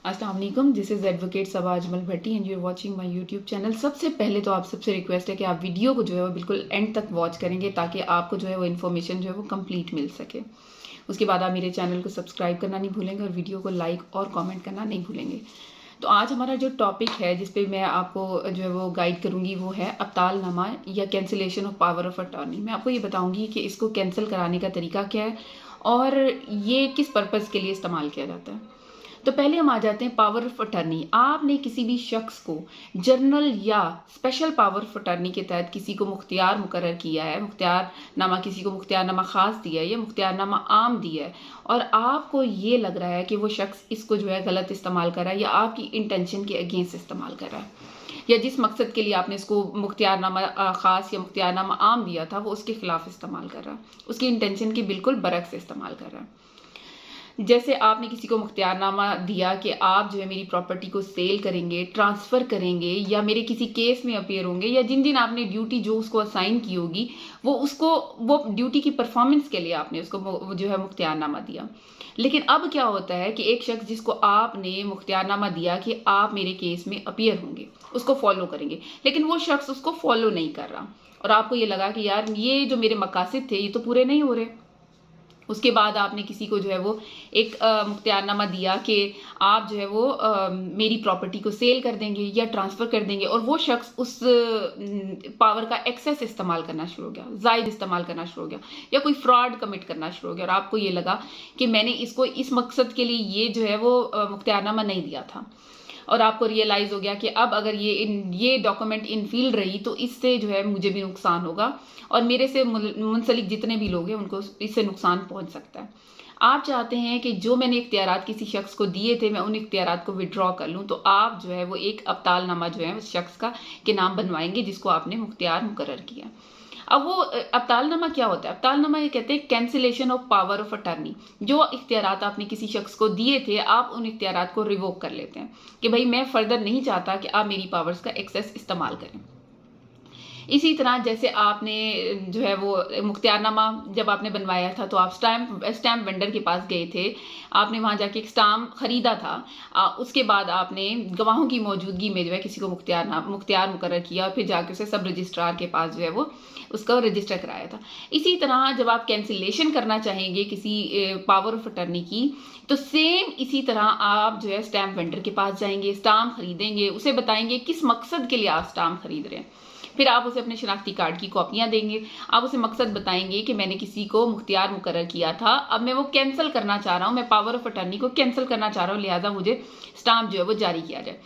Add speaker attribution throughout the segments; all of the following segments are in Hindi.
Speaker 1: अस्सलाम वालेकुम, this is advocate Saba Ajmal Bhatti and you are watching my YouTube channel. सबसे पहले तो आप सबसे रिक्वेस्ट है कि आप वीडियो को जो है वो बिल्कुल एंड तक वॉच करेंगे ताकि आपको जो है वो इन्फॉर्मेशन जो है वो कंप्लीट मिल सके। उसके बाद आप मेरे चैनल को सब्सक्राइब करना नहीं भूलेंगे और वीडियो को लाइक और कमेंट करना नहीं भूलेंगे। तो आज हमारा जो टॉपिक है जिस पे मैं आपको जो है वो गाइड करूँगी वो है अब्तालनामा या cancellation of power of attorney. मैं आपको ये बताऊँगी कि इसको कैंसिल कराने का तरीका क्या है और ये किस पर्पज़ के लिए इस्तेमाल किया जाता है। तो पहले हम आ जाते हैं पावर ऑफ अटर्नी। आपने किसी भी शख्स को जर्नल या स्पेशल पावर ऑफ अटर्नी के तहत किसी को मुख्तियार मुकर्रर किया है, मुख्तियारनामा किसी को मुख्तियारनामा ख़ास दिया है या मुख्तियारनामा आम दिया है और आपको ये लग रहा है कि वो शख्स इसको जो है गलत इस्तेमाल कर रहा है या आपकी इंटेंशन के अगेंस्ट इस्तेमाल कर रहा है या जिस मकसद के लिए आपने इसको मुख्तियारनामा ख़ास या मुख्तियारनामा आम दिया था वो उसके खिलाफ इस्तेमाल कर रहा है, उसकी इंटेंशन के बिल्कुल बरक्स इस्तेमाल कर रहा है। जैसे आपने किसी को मुख्तियारनामा दिया कि आप जो है मेरी प्रॉपर्टी को सेल करेंगे, ट्रांसफ़र करेंगे या मेरे किसी केस में अपीयर होंगे या जिन दिन आपने ड्यूटी जो उसको असाइन की होगी वो ड्यूटी की परफॉर्मेंस के लिए आपने उसको जो है मुख्तियारनामा दिया। लेकिन अब क्या होता है कि एक शख्स जिसको आपने मुख्तियारनामा दिया कि आप मेरे केस में अपीयर होंगे, उसको फॉलो करेंगे, लेकिन वो शख्स उसको फॉलो नहीं कर रहा और आपको ये लगा कि यार ये जो मेरे मकासद थे ये तो पूरे नहीं हो रहे। उसके बाद आपने किसी को जो है वो एक मुख्तियारनामा दिया कि आप जो है वो मेरी प्रॉपर्टी को सेल कर देंगे या ट्रांसफ़र कर देंगे और वो शख्स उस पावर का एक्सेस इस्तेमाल करना शुरू हो गया, ज़ायद इस्तेमाल करना शुरू हो गया या कोई फ्रॉड कमिट करना शुरू हो गया और आपको ये लगा कि मैंने इसको इस मकसद के लिए ये जो है वो मुख्तियारनामा नहीं दिया था और आपको रियलाइज़ हो गया कि अब अगर ये डॉक्यूमेंट इनफील्ड रही तो इससे जो है मुझे भी नुकसान होगा और मेरे से मुंसलिक जितने भी लोग हैं उनको इससे नुकसान पहुंच सकता है। आप चाहते हैं कि जो मैंने इख्तियारात किसी शख्स को दिए थे मैं उन इख्तियारात को विड्रॉ कर लूं, तो आप जो है वो एक अब्तालनामा जो है उस शख्स का के नाम बनवाएंगे जिसको आपने मुख्तियार मुकर्रर किया। अब वो अब्तालनामा क्या होता है? अब्तालनामा ये कहते हैं cancellation of power of attorney. जो इख्तियारात आपने किसी शख्स को दिए थे आप उन इख्तियारात को रिवोक कर लेते हैं कि भाई मैं फर्दर नहीं चाहता कि आप मेरी पावर्स का एक्सेस इस्तेमाल करें। इसी तरह जैसे आपने जो है वो मुख्तियारनामा जब आपने बनवाया था तो आप स्टैम्प वेंडर के पास गए थे, आपने वहाँ जाके एक स्टाम्प खरीदा था। उसके बाद आपने गवाहों की मौजूदगी में जो है किसी को मुख्तियार मुकर्रर किया और फिर जाके उसे सब रजिस्ट्रार के पास जो है वो उसका रजिस्टर कराया था। इसी तरह जब आप कैंसिलेशन करना चाहेंगे किसी पावर ऑफ अटर्नी की तो सेम इसी तरह आप जो है स्टैम्प वेंडर के पास जाएंगे, स्टाम्प खरीदेंगे, उसे बताएंगे किस मकसद के लिए आप स्टाम्प खरीद रहे हैं। फिर आप उसे अपने शनाख्ती कार्ड की कॉपियां देंगे, आप उसे मकसद बताएंगे कि मैंने किसी को मुख्तियार मुकर्रर किया था, अब मैं वो कैंसिल करना चाह रहा हूँ, मैं पावर ऑफ अटर्नी को कैंसिल करना चाह रहा हूँ, लिहाजा मुझे स्टाम्प जो है वो जारी किया जाए।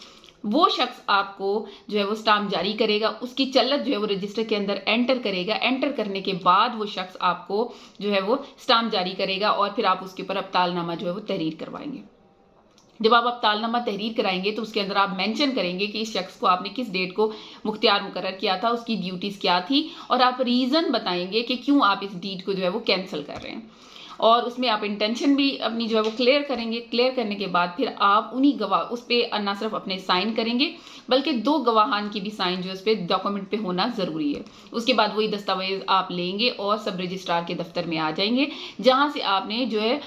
Speaker 1: वो शख्स आपको जो है वो स्टाम्प जारी करेगा, उसकी चल्लत जो है वो रजिस्टर के अंदर एंटर करेगा, एंटर करने के बाद वो शख्स आपको जो है वो स्टाम्प जारी करेगा और फिर आप उसके ऊपर अब्तालनामा जो है वो तहरीर करवाएंगे। जब आप अब्तालनामा तहरीर कराएंगे तो उसके अंदर आप मेंशन करेंगे कि इस शख्स को आपने किस डेट को मुख्तियार मुकर्रर किया था, उसकी ड्यूटीज़ क्या थी और आप रीज़न बताएंगे कि क्यों आप इस डीड को जो है वो कैंसिल कर रहे हैं और उसमें आप इंटेंशन भी अपनी जो है वो क्लियर करेंगे। क्लियर करने के बाद फिर आप उन्हीं गवाह उस पर ना सिर्फ अपने साइन करेंगे बल्कि 2 गवाहान की भी साइन जो है उस पर डॉक्यूमेंट पे होना ज़रूरी है। उसके बाद वही दस्तावेज आप लेंगे और सब रजिस्ट्रार के दफ्तर में आ जाएंगे जहाँ से आपने जो है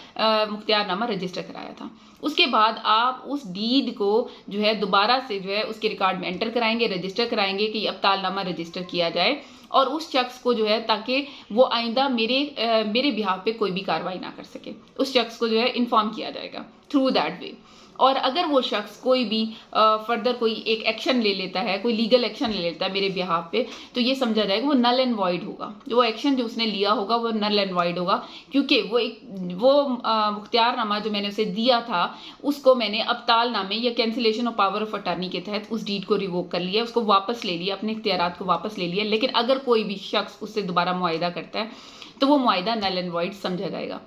Speaker 1: मुख्तियारनामा रजिस्टर कराया था। उसके बाद आप उस डीड को जो है दोबारा से जो है उसके रिकॉर्ड में एंटर कराएंगे, रजिस्टर कराएंगे कि अब्तालनामा रजिस्टर किया जाए और उस शख्स को जो है ताकि वो आइंदा मेरे बिहाफ पे कोई भी कार्रवाई ना कर सके, उस शख्स को जो है इन्फॉर्म किया जाएगा थ्रू दैट वे। और अगर वो शख्स कोई भी फर्दर कोई एक एक्शन ले लेता है, कोई लीगल एक्शन ले लेता है मेरे बिहाफ पे, तो ये समझा जाएगा वो नल एंड वॉइड होगा। वो एक्शन जो उसने लिया होगा वो नल एंड वॉइड होगा क्योंकि वो मुख्तियारनामा जो मैंने उसे दिया था उसको मैंने अब्तालनामे या cancellation of power of attorney के तहत उस डीड को रिवोक कर लिया, उसको वापस ले लिया, अपने इख्तियारात को वापस ले लिया। लेकिन अगर कोई भी शख्स उससे दोबारा मुआहिदा करता है तो वो मुआहिदा नल एंड वॉइड समझा जाएगा।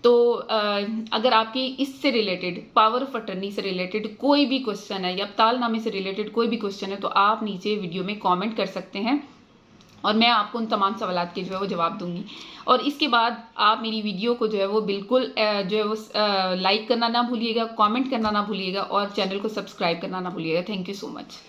Speaker 1: तो अगर आपकी इससे रिलेटेड पावर ऑफ अटर्नी से रिलेटेड कोई भी क्वेश्चन है या अब्तालनामे से रिलेटेड कोई भी क्वेश्चन है तो आप नीचे वीडियो में कमेंट कर सकते हैं और मैं आपको उन तमाम सवालात के जो है वो जवाब दूंगी। और इसके बाद आप मेरी वीडियो को जो है वो बिल्कुल जो है वो लाइक करना ना भूलिएगा, कमेंट करना ना भूलिएगा और चैनल को सब्सक्राइब करना ना भूलिएगा। Thank you so much.